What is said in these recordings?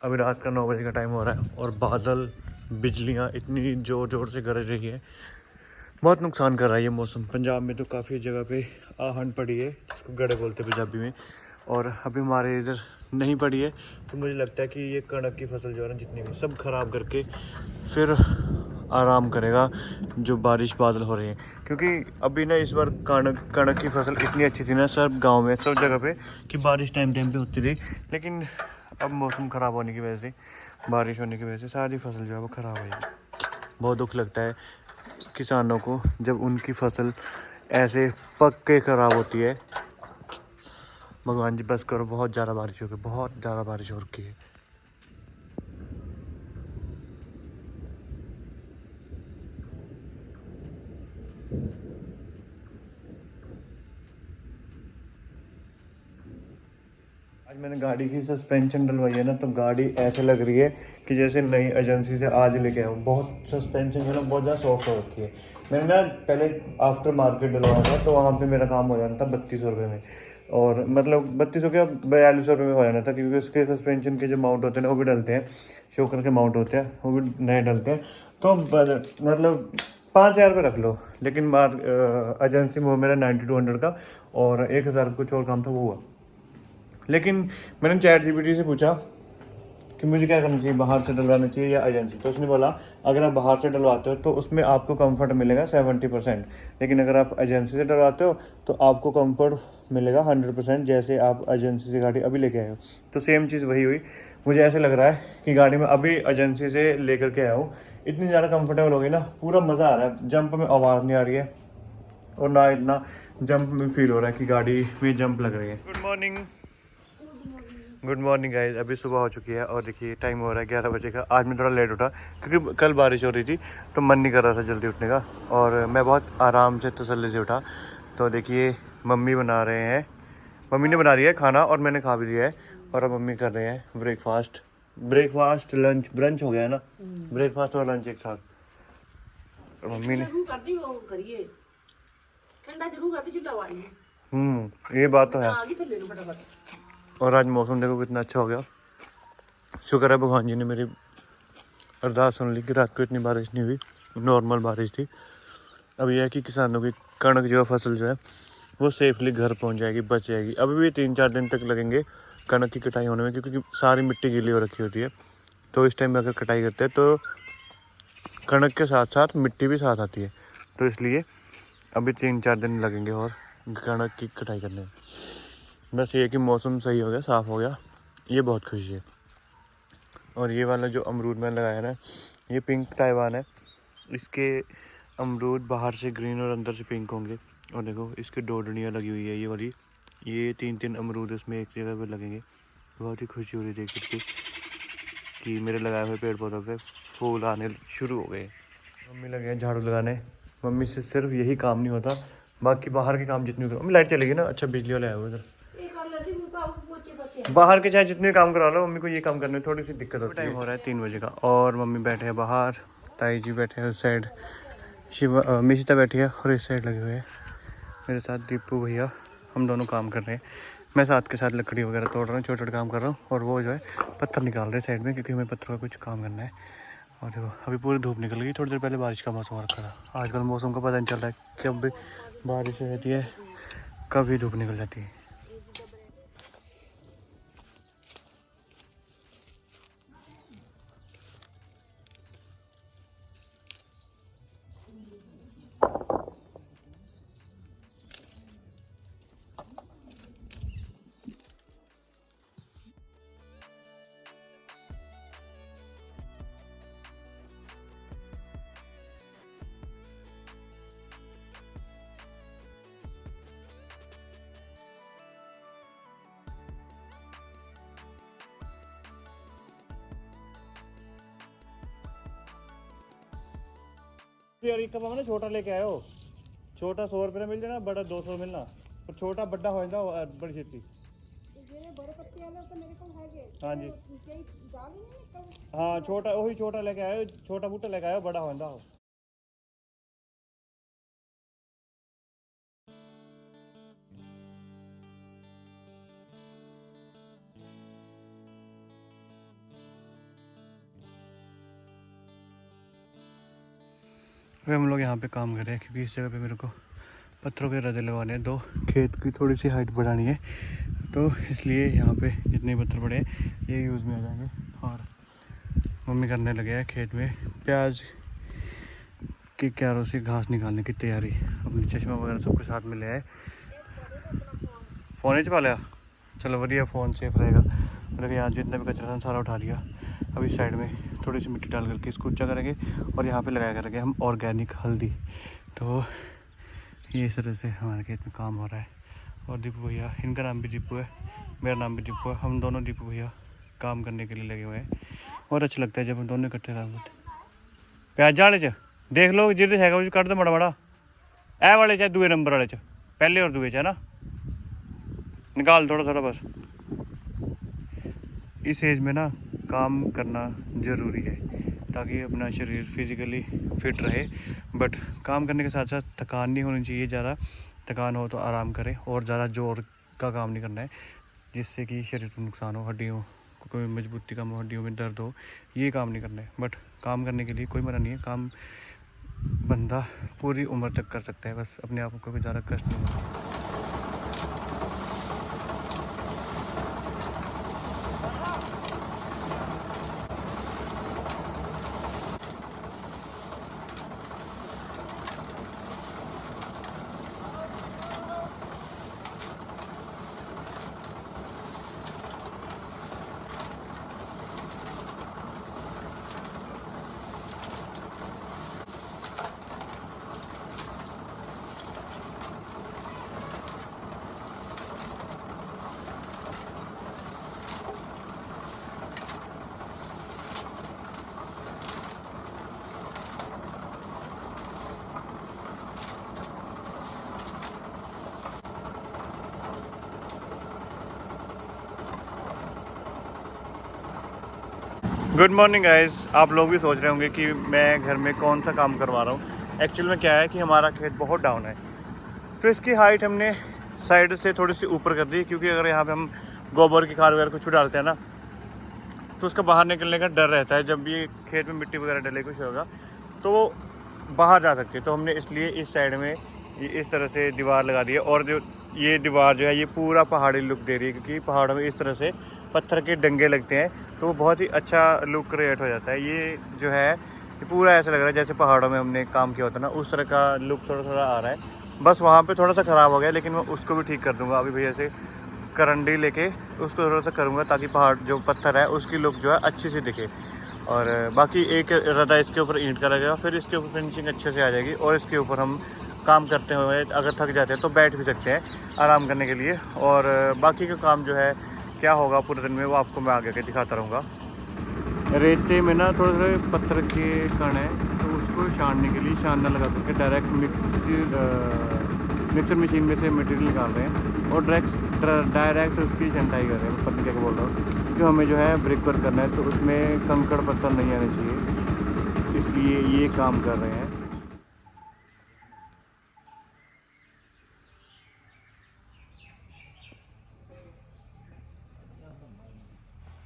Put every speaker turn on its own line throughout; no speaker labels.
अभी रात का 9 बजे का टाइम हो रहा है और बादल बिजलियाँ इतनी ज़ोर ज़ोर से गरज रही है, बहुत नुकसान कर रहा है ये मौसम। पंजाब में तो काफ़ी जगह पे आहन पड़ी है, जिसको गड़े बोलते हैं पंजाबी में, और अभी हमारे इधर नहीं पड़ी है। तो मुझे लगता है कि ये कणक की फसल जो है ना, जितनी भी सब ख़राब करके फिर आराम करेगा जो बारिश बादल हो रहे हैं। क्योंकि अभी ना इस बार कणक की फसल इतनी अच्छी थी ना सब गांव में, सब जगह पे, कि बारिश टाइम टाइम पे होती थी। लेकिन अब मौसम ख़राब होने की वजह से, बारिश होने की वजह से सारी फसल जो है वो ख़राब हो जाएगी। बहुत दुख लगता है किसानों को जब उनकी फसल ऐसे पक के ख़राब होती है। भगवान जी बस करो, बहुत ज़्यादा बारिश हो गई, बहुत ज़्यादा बारिश हो रखी है। आज मैंने गाड़ी की सस्पेंशन डलवाई है ना, तो गाड़ी ऐसे लग रही है कि जैसे नई एजेंसी से आज लेके आया हूँ। बहुत सस्पेंशन जो है ना बहुत ज़्यादा सॉफ्ट हो रखी है। मैंने ना पहले आफ्टर मार्केट डलवाया था, तो वहाँ पे मेरा काम हो जाना था 3200 रुपये में, और मतलब 3200 क्या 4200 रुपये में हो जाना था, क्योंकि उसके सस्पेंशन के जो माउंट होते हैं ना वो भी डलते हैं, शोकर के माउंट होते हैं वो भी नए डलते हैं। तो मतलब 5000 रुपये रख लो। लेकिन एजेंसी में वो मेरा 9200 का, और 1000 कुछ और काम था वो हुआ। लेकिन मैंने ChatGPT से पूछा कि मुझे क्या करना चाहिए, बाहर से डलवाना चाहिए या एजेंसी। तो उसने बोला अगर आप बाहर से डलवाते हो तो उसमें आपको कंफर्ट मिलेगा 70%, लेकिन अगर आप एजेंसी से डलवाते हो तो आपको कंफर्ट मिलेगा 100%, जैसे आप एजेंसी से गाड़ी अभी लेके आए हो। तो सेम चीज़ वही हुई। मुझे ऐसे लग रहा है कि गाड़ी में अभी एजेंसी से लेकर के आया हूँ, इतनी ज़्यादा कंफर्टेबल हो गई ना, पूरा मज़ा आ रहा है। जंप में आवाज़ नहीं आ रही है, और ना इतना जंप में फील हो रहा है कि गाड़ी में जंप लग रही है। Good morning. Good morning guys. अभी सुबह हो चुकी है और देखिए टाइम हो रहा है 11 बजे का। आज मैं थोड़ा लेट उठा क्योंकि कल बारिश हो रही थी, तो मन नहीं कर रहा था जल्दी उठने का, और मैं बहुत आराम से तसल्ली से उठा। तो देखिए मम्मी बना रहे हैं, मम्मी ने बना लिया है खाना और मैंने खा भी लिया है, और अब मम्मी कर रहे हैं ब्रेकफास्ट लंच ब्रंच हो गया है ना, ब्रेकफास्ट और लंच एक साथ। और मम्मी ने ये बात तो है। और आज मौसम देखो कितना अच्छा हो गया। शुक्र है भगवान जी ने मेरी अरदास सुन ली कि रात को इतनी बारिश नहीं हुई, नॉर्मल बारिश थी। अब यह है कि किसानों की कणक जो है फसल जो है वो सेफली घर पहुंच जाएगी, बच जाएगी। अभी भी 3-4 दिन तक लगेंगे कणक की कटाई होने में, क्योंकि सारी मिट्टी गीली हो रखी होती है। तो इस टाइम में अगर कटाई करते हैं तो कणक के साथ साथ मिट्टी भी साथ आती है, तो इसलिए अभी 3-4 दिन लगेंगे और कणक की कटाई करने में। बस ये है कि मौसम सही हो गया, साफ़ हो गया, ये बहुत खुशी है। और ये वाला जो अमरूद मैंने लगाया ना, ये पिंक ताइवान है। इसके अमरूद बाहर से ग्रीन और अंदर से पिंक होंगे। और देखो इसके डोडनियाँ लगी हुई है ये वाली, ये 3-3 अमरूद इसमें एक जगह पे लगेंगे। बहुत ही खुशी हो रही देख के कि मेरे लगाए हुए पेड़ पौधों पे फूल आने शुरू हो गए। मम्मी लगे हैं झाड़ू लगाने। मम्मी से सिर्फ यही काम नहीं होता, बाकी बाहर के काम जितने करो। लाइट चलेगी ना, अच्छा बिजली वाले आए हुए इधर। बाहर के चाहे जितने काम करा लो, मम्मी को ये काम करने में थोड़ी सी दिक्कत होती है। टाइम हो रहा है 3 बजे का और मम्मी बैठे हैं बाहर, ताई जी बैठे हैं उस साइड, शिवा मिशिता बैठी है, और इस साइड लगे हुए हैं मेरे साथ दीपू भैया। हम दोनों काम कर रहे हैं। मैं साथ के साथ लकड़ी वगैरह तोड़ रहा हूँ, छोटे छोटे काम कर रहा हूँ, और वो जो है पत्थर निकाल रहे हैं साइड में, क्योंकि हमें पत्थरों का कुछ काम करना है। और देखो अभी पूरी धूप निकल गई, थोड़ी देर पहले बारिश का मौसम हो रखा था। आजकल मौसम का पता नहीं चल रहा है, कब बारिश हो जाती है कभी धूप निकल जाती है। यार एक कप ना छोटा लेके आयो, छोटा 100 रुपये मिल जाना, बड़ा 200 मिलना, पर छोटा बड़ा हो जाता बड़ी छेती। हाँ जी, हाँ छोटा वही छोटा लेके आयो, छोटा बूटा लेके आयो, बड़ा हो जाता। अभी हम लोग यहाँ पे काम कर रहे हैं क्योंकि इस जगह पे मेरे को पत्थरों के रदे लगवाने हैं। 2 खेत की थोड़ी सी हाइट बढ़ानी है, तो इसलिए यहाँ पे जितने पत्थर पड़े हैं ये यूज़ में आ जाएंगे। और मम्मी करने लगे हैं खेत में प्याज की क्यारों से घास निकालने की तैयारी। अपनी चश्मा वगैरह सब कुछ साथ में ले आए। फ़ोन ही चपा लिया, चलो बढ़िया, फ़ोन सेफ रहेगा। मतलब यहाँ जितना भी कचरा था सारा उठा लिया। अब इस साइड में थोड़ी सी मिट्टी डाल करके इसको ऊँचा करेंगे और यहाँ पे लगाया करेंगे हम ऑर्गेनिक हल्दी। तो ये इस तरह से हमारे खेत में काम हो रहा है। और दीपू भैया, इनका नाम भी दीपू है, मेरा नाम भी दीपू है, हम दोनों दीपू भैया काम करने के लिए लगे हुए हैं। और अच्छा लगता है जब हम दोनों इकट्ठे काम करते। प्याज वाले च देख लो जिधर है उस कट दो माड़ा माड़ा, ए वाले च दूए नंबर वाले च, पहले और दूए च है ना, निकाल थोड़ा थोड़ा बस। इस एज में ना काम करना ज़रूरी है ताकि अपना शरीर फिज़िकली फिट रहे। बट काम करने के साथ साथ थकान नहीं होनी चाहिए ज़्यादा। थकान हो तो आराम करें और ज़्यादा जोर का काम नहीं करना है जिससे कि शरीर को नुकसान हो, हड्डियों को कोई मजबूती कम हो, हड्डियों में दर्द हो, ये काम नहीं करना है। बट काम करने के लिए कोई मना नहीं है, काम बंदा पूरी उम्र तक कर सकता है, बस अपने आप को कोई ज़्यादा कष्ट नहीं होता। Good morning guys. आप लोग भी सोच रहे होंगे कि मैं घर में कौन सा काम करवा रहा हूँ। एक्चुअल में क्या है कि हमारा खेत बहुत डाउन है, तो इसकी हाइट हमने साइड से थोड़ी सी ऊपर कर दी, क्योंकि अगर यहाँ पे हम गोबर की खाद वगैरह कुछ डालते हैं ना तो उसका बाहर निकलने का डर रहता है। जब भी खेत में मिट्टी वगैरह डले कुछ होगा तो वो बाहर जा सकती है। तो हमने इसलिए इस साइड में इस तरह से दीवार लगा दी है। और जो ये दीवार जो है ये पूरा पहाड़ी लुक दे रही है, क्योंकि पहाड़ों में इस तरह से पत्थर के डंगे लगते हैं तो वो बहुत ही अच्छा लुक क्रिएट हो जाता है। ये जो है ये पूरा ऐसा लग रहा है जैसे पहाड़ों में हमने काम किया होता है ना, उस तरह का लुक थोड़ा थोड़ा आ रहा है। बस वहाँ पे थोड़ा सा ख़राब हो गया, लेकिन मैं उसको भी ठीक कर दूँगा। अभी भैया से करंडी लेके उसको थोड़ा सा करूँगा ताकि पहाड़ जो पत्थर है उसकी लुक जो है अच्छी सी दिखे। और बाकी एक रदा इसके ऊपर ईंट का लगेगा, फिर इसके ऊपर फिनिशिंग अच्छे से आ जाएगी। और इसके ऊपर हम काम करते हुए अगर थक जाते हैं तो बैठ भी सकते हैं आराम करने के लिए। और बाकी का काम जो है क्या होगा पूरे दिन में वो आपको मैं आगे के दिखाता रहूँगा। रेते में ना थोड़े थोड़े पत्थर के कण है, तो उसको छानने के लिए छानना लगा करके डायरेक्ट मिक्सर मशीन में से मटेरियल निकाल रहे हैं और डायरेक्ट उसकी छंटाई कर रहे हैं। पत्थर क्या बोल रहा हूँ, जो हमें जो है ब्रिक वर्क करना है तो उसमें कंकड़ पत्थर नहीं आने चाहिए, इसलिए ये काम कर रहे हैं।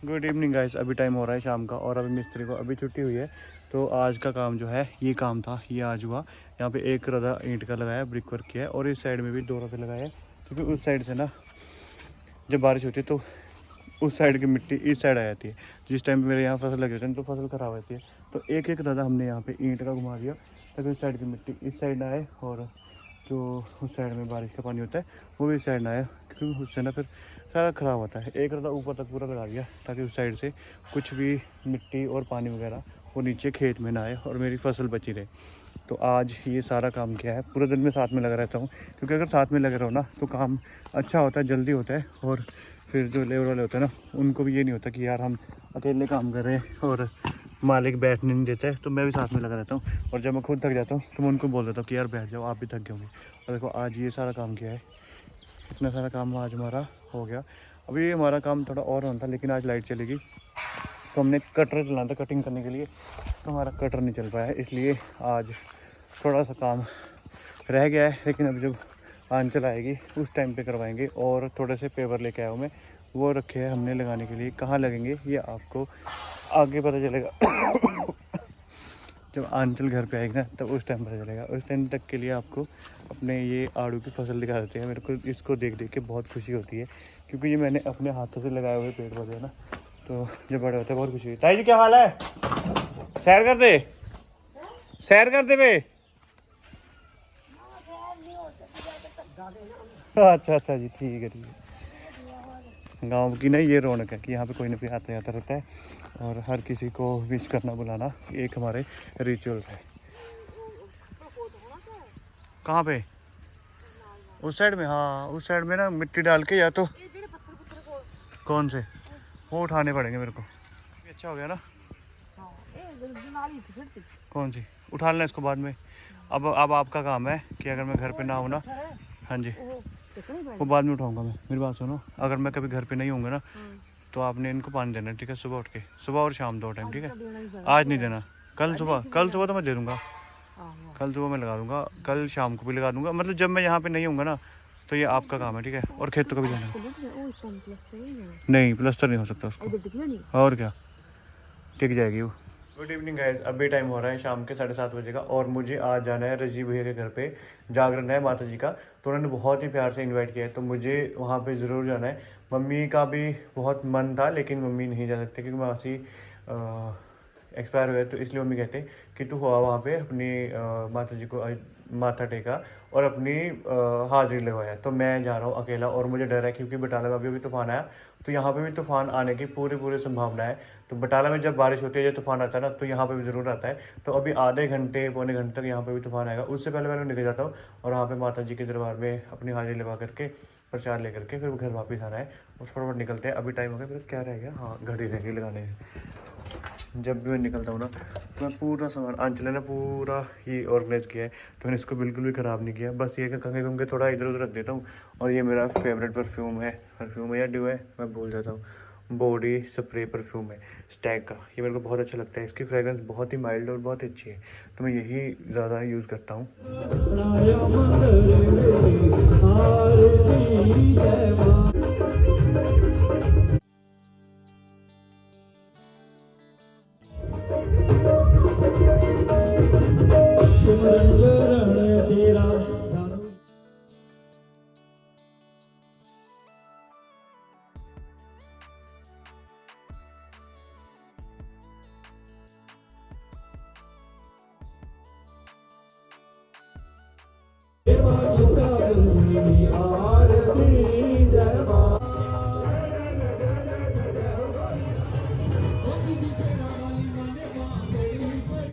Good evening guys. अभी टाइम हो रहा है शाम का और अभी मिस्त्री को अभी छुट्टी हुई है, तो आज का काम जो है ये काम था, ये आज हुआ। यहाँ पे एक रदा ईंट का लगाया, ब्रिक वर्क किया है, और इस साइड में भी 2 रदे लगाए हैं, क्योंकि उस साइड से ना जब बारिश होती है तो उस साइड की मिट्टी इस साइड आ जाती है। जिस टाइम पे मेरे यहाँ फसल लगे होते हैं तो फसल ख़राब होती है, तो एक एक रदा हमने यहाँ पे ईंट का घुमा दिया ताकि उस साइड की मिट्टी इस साइड ना आए और जो उस साइड में बारिश का पानी होता है वो भी इस साइड ना आए, क्योंकि उससे ना फिर सारा ख़राब होता है। एक रदा ऊपर तक पूरा लगा दिया ताकि उस साइड से कुछ भी मिट्टी और पानी वगैरह वो नीचे खेत में ना आए और मेरी फसल बची रहे। तो आज ये सारा काम किया है। पूरे दिन में साथ में लगा रहता हूँ, क्योंकि अगर साथ में लगे रहो ना तो काम अच्छा होता है, जल्दी होता है। और फिर जो लेबर वाले होते हैं ना उनको भी ये नहीं होता कि यार हम अकेले काम कर रहे हैं और मालिक बैठने नहीं देता है, तो मैं भी साथ में लगा रहता हूँ। और जब मैं खुद थक जाता हूँ तो मैं उनको बोल देता हूँ कि यार बैठ जाओ, आप भी थक गए होंगे। और देखो आज ये सारा काम किया है, इतना सारा काम आज हमारा हो गया। अभी हमारा काम थोड़ा और होना था, लेकिन आज लाइट चलेगी तो हमने कटर चलाना था कटिंग करने के लिए, तो हमारा कटर नहीं चल पाया है, इसलिए आज थोड़ा सा काम रह गया है। लेकिन अभी जब आंचल आएगी उस टाइम पे करवाएंगे। और थोड़े से पेपर लेके आया हूँ मैं, वो रखे हैं हमने लगाने के लिए। कहाँ लगेंगे ये आपको आगे पता चलेगा जब आंचल घर पे आएगी ना तब उस टाइम पता चलेगा। उस टाइम तक के लिए आपको अपने ये आड़ू की फसल दिखा देते हैं। मेरे को इसको देख देख के बहुत खुशी होती है, क्योंकि ये मैंने अपने हाथों से लगाए हुए पेड़ पौधे ना, तो जब बड़े होते हैं बहुत खुशी होती है। ताई जी क्या हाल है? सैर कर दे, सैर कर दे बे। अच्छा अच्छा जी, ठीक है ठीक है। गाँव की ना ये रौनक है कि यहाँ पे कोई ना कोई आता जाता रहता है, और हर किसी को विश करना बुलाना एक हमारे रिचुअल है। कहाँ पे? उस साइड में, हाँ उस साइड में ना मिट्टी डाल के, या तो कौन से वो उठाने पड़ेंगे मेरे को। अच्छा हो गया ना। कौन सी उठा लेना इसको बाद में। अब आपका काम है कि अगर मैं घर पे ना हूँ ना, हाँ जी वो बाद में उठाऊंगा मैं। मेरी बात सुनो, अगर मैं कभी घर पे नहीं होऊंगा ना तो आपने इनको पानी देना, ठीक है? सुबह उठ के, सुबह और शाम 2 टाइम, ठीक है? आज नहीं देना, कल सुबह तो मैं दे दूंगा। कल सुबह मैं लगा दूंगा, कल शाम को भी लगा दूंगा। मतलब जब मैं यहाँ पे नहीं होऊंगा ना तो ये आपका काम है, ठीक है? और खेत तो कभी जाना नहीं, प्लस्तर नहीं हो सकता उसको, और क्या टिक जाएगी वो। गुड इवनिंग गाइस, अभी टाइम हो रहा है शाम के 7:30 बजे का, और मुझे आज जाना है रजीव भैया के घर पे। जागरण है माता जी का, तो उन्होंने बहुत ही प्यार से इनवाइट किया है, तो मुझे वहाँ पे ज़रूर जाना है। मम्मी का भी बहुत मन था, लेकिन मम्मी नहीं जा सकते क्योंकि मासी एक्सपायर हुए, तो इसलिए मम्मी कहते कि तू हुआ वहाँ पे अपनी माता जी को माथा टेका और अपनी हाजिरी लगवाया। तो मैं जा रहा हूँ अकेला, और मुझे डर है क्योंकि बटाला में अभी तूफान आया, तो यहाँ पे भी तूफान आने की पूरी संभावना है। तो बटाला में जब बारिश होती है, जब तूफान आता है ना, तो यहाँ पे भी ज़रूर आता है। तो अभी आधे घंटे पौने घंटे तक यहाँ पे भी तूफान आएगा। उससे पहले मैं निकल जाता हूँ और वहाँ पे माता जी के दरबार में अपनी हाजिरी लगा करके प्रसाद लेकर के फिर घर वापस आना है। उस फटाफट निकलते हैं। अभी टाइम हो गया, फिर क्या रह गया, हाँ घड़ी रह गई लगाने में। जब भी मैं निकलता हूँ ना तो मैं पूरा सामान, आंचल ने पूरा ही ऑर्गेनाइज किया है, तो मैंने इसको बिल्कुल भी ख़राब नहीं किया। बस ये कंगे कंगे थोड़ा इधर उधर रख देता हूँ। और ये मेरा फेवरेट परफ्यूम है या ड्यू है, मैं भूल जाता हूँ। बॉडी स्प्रे परफ्यूम है स्टैग का, ये मेरे को बहुत अच्छा लगता है। इसकी फ्रेगरेंस बहुत ही माइल्ड और बहुत अच्छी है, तो मैं यही ज़्यादा यूज़ करता हूँ।